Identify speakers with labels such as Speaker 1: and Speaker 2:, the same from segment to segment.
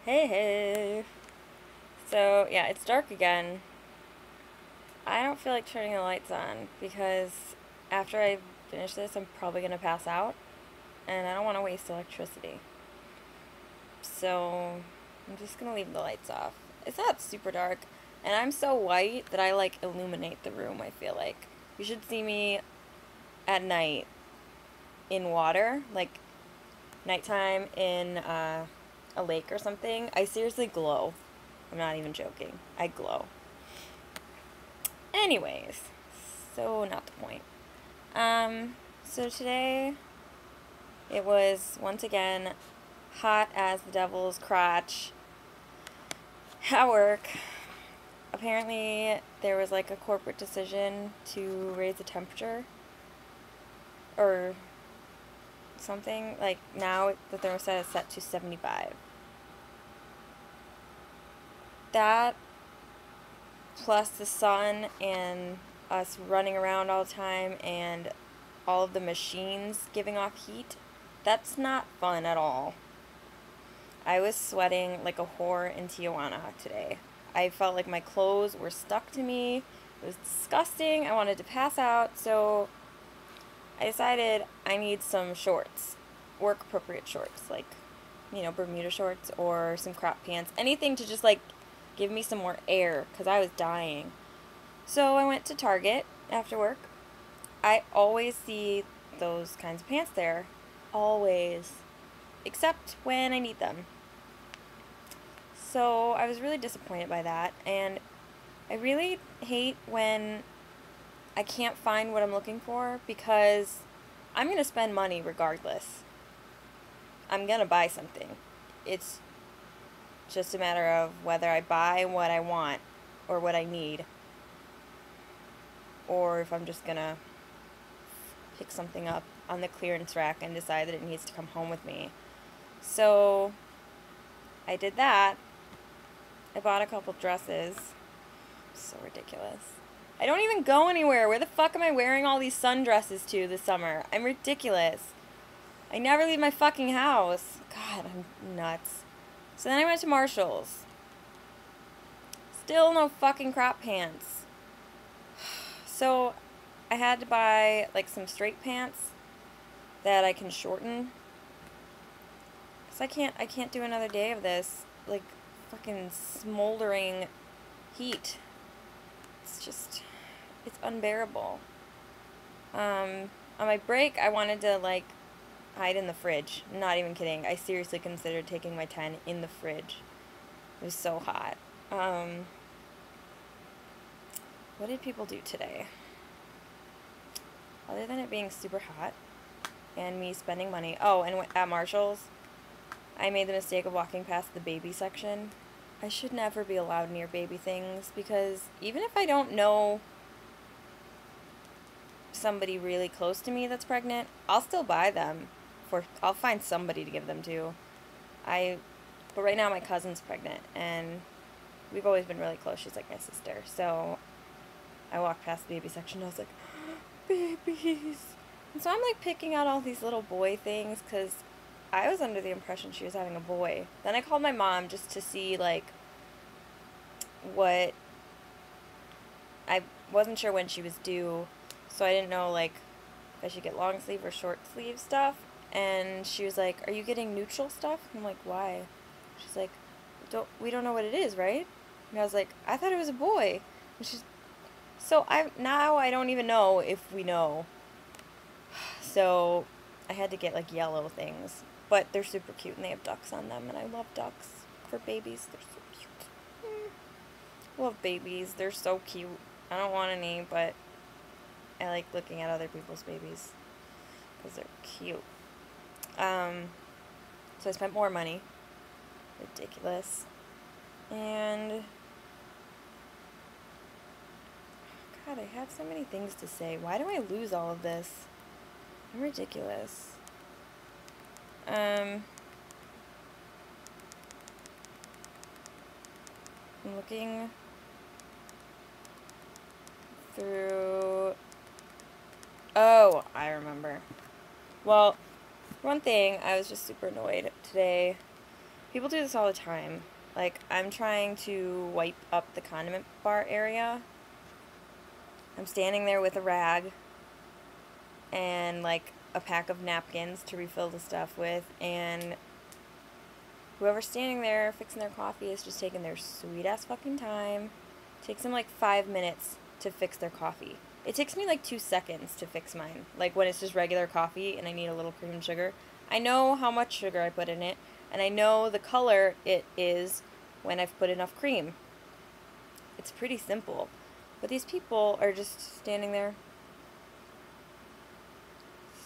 Speaker 1: Hey, hey. So, yeah, it's dark again. I don't feel like turning the lights on because after I finish this, I'm probably going to pass out, and I don't want to waste electricity. So, I'm just going to leave the lights off. It's not super dark, and I'm so white that I like illuminate the room, I feel like. You should see me at night in water, like nighttime in a lake or something. I seriously glow. I'm not even joking. I glow. Anyways, so not the point. So today it was once again hot as the devil's crotch at work. Apparently, there was like a corporate decision to raise the temperature or something. Like now the thermostat is set to 75. That plus the sun and us running around all the time and all of the machines giving off heat, that's not fun at all. I was sweating like a whore in Tijuana today. I felt like my clothes were stuck to me. It was disgusting. I wanted to pass out, so I decided I need some shorts. Work appropriate shorts, like, Bermuda shorts or some crop pants. Anything to just like give me some more air because I was dying. So I went to Target after work. I always see those kinds of pants there. Always. Except when I need them. So I was really disappointed by that, and I really hate when I can't find what I'm looking for because I'm going to spend money regardless. I'm going to buy something. It's just a matter of whether I buy what I want or what I need, or if I'm just going to pick something up on the clearance rack and decide that it needs to come home with me. So I did that. I bought a couple dresses. So ridiculous. I don't even go anywhere. Where the fuck am I wearing all these sundresses to this summer? I'm ridiculous. I never leave my fucking house. God, I'm nuts. So then I went to Marshall's. Still no fucking crop pants. So I had to buy like some straight pants that I can shorten. Cause I can't do another day of this. Like fucking smoldering heat. It's unbearable. On my break, I wanted to, like, hide in the fridge. Not even kidding. I seriously considered taking my 10 in the fridge. It was so hot. What did people do today? Other than it being super hot and me spending money. Oh, and at Marshall's, I made the mistake of walking past the baby section. I should never be allowed near baby things because even if I don't know somebody really close to me that's pregnant, I'll still buy them. I'll find somebody to give them to. But right now my cousin's pregnant and we've always been really close. She's like my sister. So I walked past the baby section and I was like, babies. And so I'm like picking out all these little boy things because I was under the impression she was having a boy. Then I called my mom just to see like what. I wasn't sure when she was due, so I didn't know like if I should get long sleeve or short sleeve stuff. And she was like, "Are you getting neutral stuff?" I'm like, "Why?" She's like, we don't know what it is, right?" And I was like, "I thought it was a boy." And I don't even know if we know. So I had to get like yellow things, but they're super cute and they have ducks on them, and I love ducks for babies. They're so cute. Love babies. They're so cute. I don't want any, but I like looking at other people's babies because they're cute. So I spent more money. Ridiculous. And God, I have so many things to say. Why do I lose all of this? I'm ridiculous. I'm looking through. Oh, I remember. Well, one thing, I was just super annoyed today People do this all the time. Like, I'm trying to wipe up the condiment bar area. I'm standing there with a rag and, like, a pack of napkins to refill the stuff with, and whoever's standing there fixing their coffee is just taking their sweet-ass fucking time. It takes them, like, 5 minutes to fix their coffee. It takes me, like, 2 seconds to fix mine. Like, when it's just regular coffee and I need a little cream and sugar. I know how much sugar I put in it, and I know the color it is when I've put enough cream. It's pretty simple. But these people are just standing there,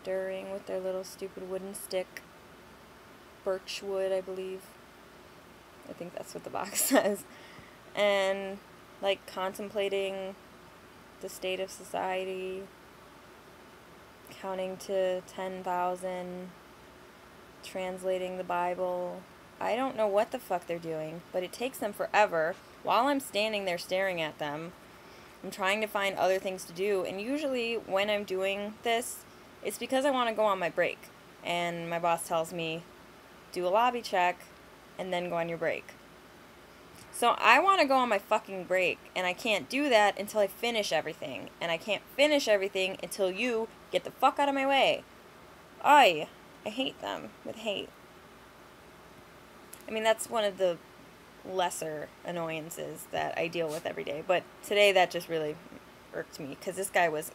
Speaker 1: stirring with their little stupid wooden stick. Birch wood, I believe. I think that's what the box says. And, like, contemplating the state of society, counting to 10,000, translating the Bible. I don't know what the fuck they're doing, but it takes them forever. While I'm standing there staring at them, I'm trying to find other things to do, and usually when I'm doing this, it's because I want to go on my break. And my boss tells me, do a lobby check, and then go on your break. So I want to go on my fucking break, and I can't do that until I finish everything. And I can't finish everything until you get the fuck out of my way. I hate them with hate. I mean, that's one of the lesser annoyances that I deal with every day. But today that just really irked me, because this guy was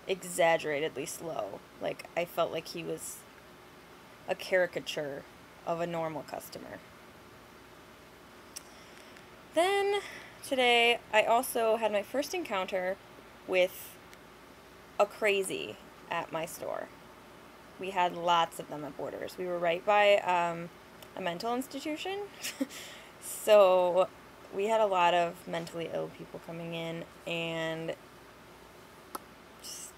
Speaker 1: exaggeratedly slow. Like, I felt like he was a caricature of a normal customer. Then, today, I also had my first encounter with a crazy at my store. We had lots of them at Borders. We were right by a mental institution. So, we had a lot of mentally ill people coming in, and just,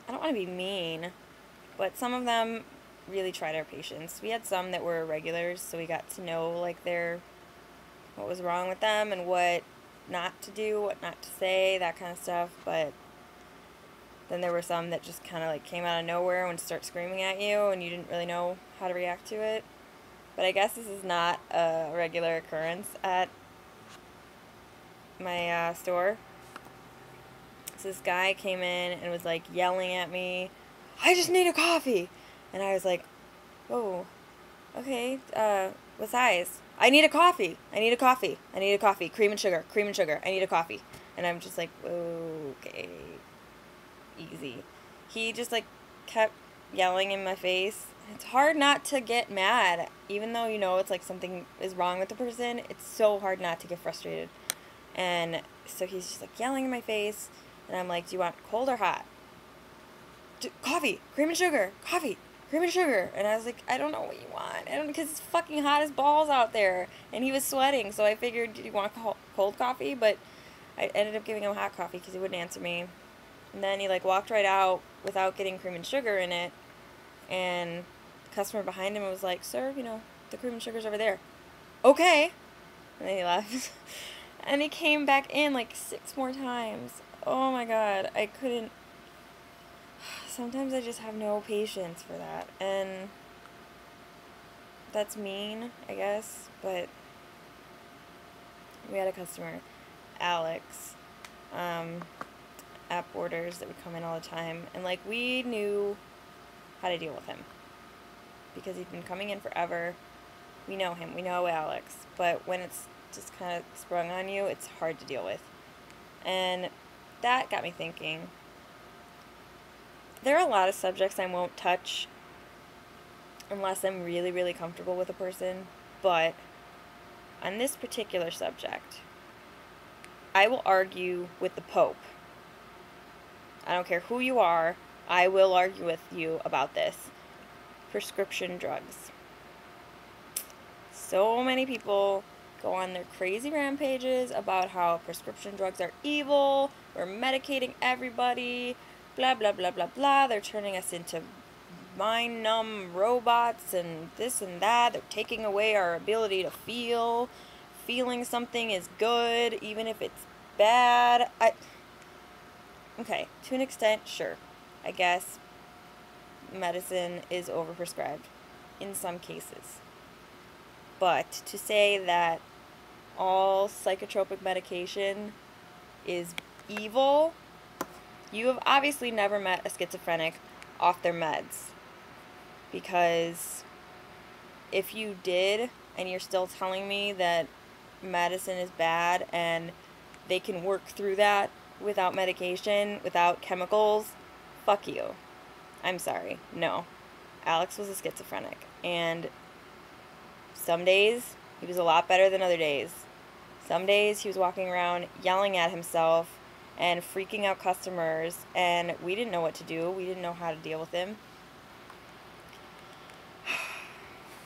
Speaker 1: I don't want to be mean, but some of them really tried our patience. We had some that were regulars, so we got to know, like, what was wrong with them and what not to do, what not to say, that kind of stuff. But then there were some that just kind of, like, came out of nowhere and start screaming at you, and you didn't really know how to react to it. But I guess this is not a regular occurrence at my store. So this guy came in and was, like, yelling at me, "I just need a coffee!" And I was like, "Whoa, okay, what size?" "I need a coffee, I need a coffee, I need a coffee, cream and sugar, I need a coffee." And I'm just like, okay, easy. He just, like, kept yelling in my face. It's hard not to get mad, even though you know it's like something is wrong with the person. It's so hard not to get frustrated. And so he's just, like, yelling in my face, and I'm like, "Do you want cold or hot?" "Coffee, cream and sugar, coffee, cream and sugar." And I was like, "I don't know what you want. I don't, because it's fucking hot as balls out there." And he was sweating, so I figured, "Do you want cold coffee?" But I ended up giving him hot coffee because he wouldn't answer me. And then he, like, walked right out without getting cream and sugar in it. And the customer behind him was like, "Sir, you know, the cream and sugar's over there." "Okay." And then he left. And he came back in, like, 6 more times. Oh my god, I couldn't. Sometimes I just have no patience for that. And that's mean, I guess. But we had a customer, Alex, at Borders that would come in all the time. And, like, we knew how to deal with him, because he'd been coming in forever. We know him. We know Alex. But when it's just kind of sprung on you, it's hard to deal with. And that got me thinking. There are a lot of subjects I won't touch unless I'm really, really comfortable with a person. But on this particular subject, I will argue with the Pope. I don't care who you are. I will argue with you about this. Prescription drugs. So many people go on their crazy rampages about how prescription drugs are evil, we're medicating everybody, blah, blah, blah, blah, blah. They're turning us into mind-numb robots and this and that. They're taking away our ability to feel. Feeling something is good, even if it's bad. Okay, to an extent, sure. I guess medicine is overprescribed. in some cases. But to say that all psychotropic medication is evil, you have obviously never met a schizophrenic off their meds. Because if you did, and you're still telling me that medicine is bad and they can work through that without medication, without chemicals, fuck you. I'm sorry. No. Alex was a schizophrenic. And some days he was a lot better than other days. Some days he was walking around yelling at himself and freaking out customers, and we didn't know what to do. We didn't know how to deal with him.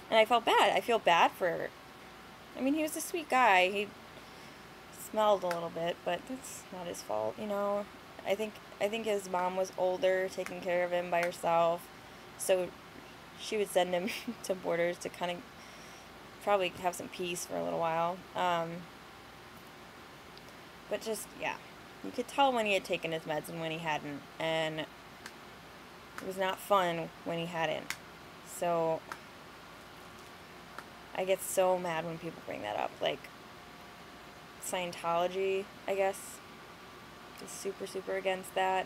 Speaker 1: And I felt bad. I feel bad for... I mean, he was a sweet guy. He smelled a little bit, but that's not his fault, you know. I think his mom was older, taking care of him by herself, so she would send him to Borders to kind of probably have some peace for a little while. But just, yeah. You could tell when he had taken his meds and when he hadn't, and it was not fun when he hadn't. So I get so mad when people bring that up. Like, Scientology, I guess, is super, super against that.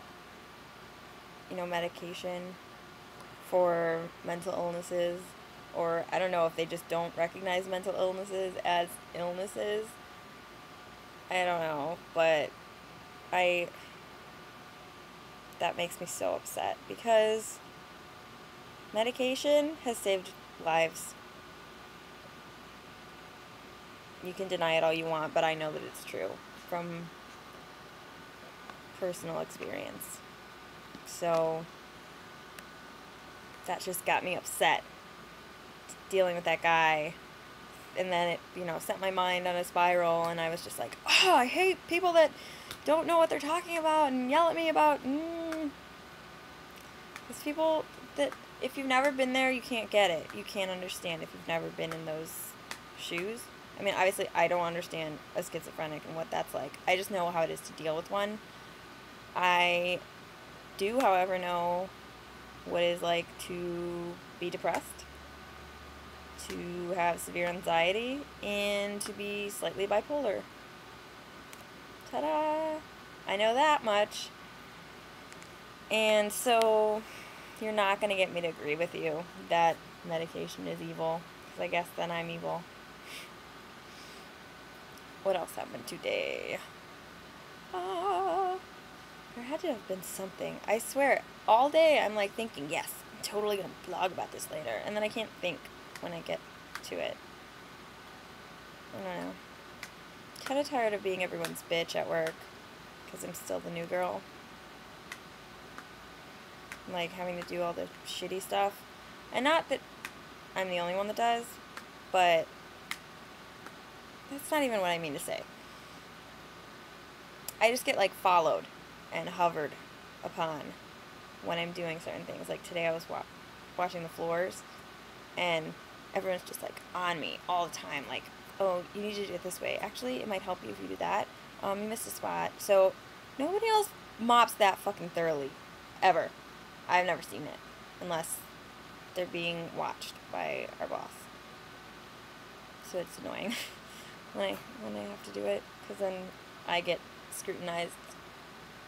Speaker 1: You know, medication for mental illnesses. Or I don't know if they just don't recognize mental illnesses as illnesses. I don't know, but that makes me so upset because medication has saved lives. You can deny it all you want, but I know that it's true from personal experience. So that just got me upset dealing with that guy. And then it, you know, sent my mind on a spiral, and I was just like, oh, I hate people that don't know what they're talking about and yell at me about, These people that, if you've never been there, you can't get it. You can't understand if you've never been in those shoes. I mean, obviously, I don't understand a schizophrenic and what that's like. I just know how it is to deal with one. I do, however, know what it is like to be depressed, to have severe anxiety, and to be slightly bipolar. Ta-da! I know that much. And so, you're not going to get me to agree with you that medication is evil, because I guess then I'm evil. What else happened today? There had to have been something. I swear, all day I'm like thinking, yes, I'm totally going to blog about this later. And then I can't think when I get to it. I don't know. Kind of tired of being everyone's bitch at work, because I'm still the new girl. Like, having to do all the shitty stuff. And not that I'm the only one that does, but that's not even what I mean to say. I just get, like, followed and hovered upon when I'm doing certain things. Like, today I was washing the floors, and everyone's just, like, on me all the time. Like, oh, you need to do it this way. Actually, it might help you if you do that. You missed a spot. So, nobody else mops that fucking thoroughly. Ever. I've never seen it. Unless they're being watched by our boss. So it's annoying when I have to do it. Because then I get scrutinized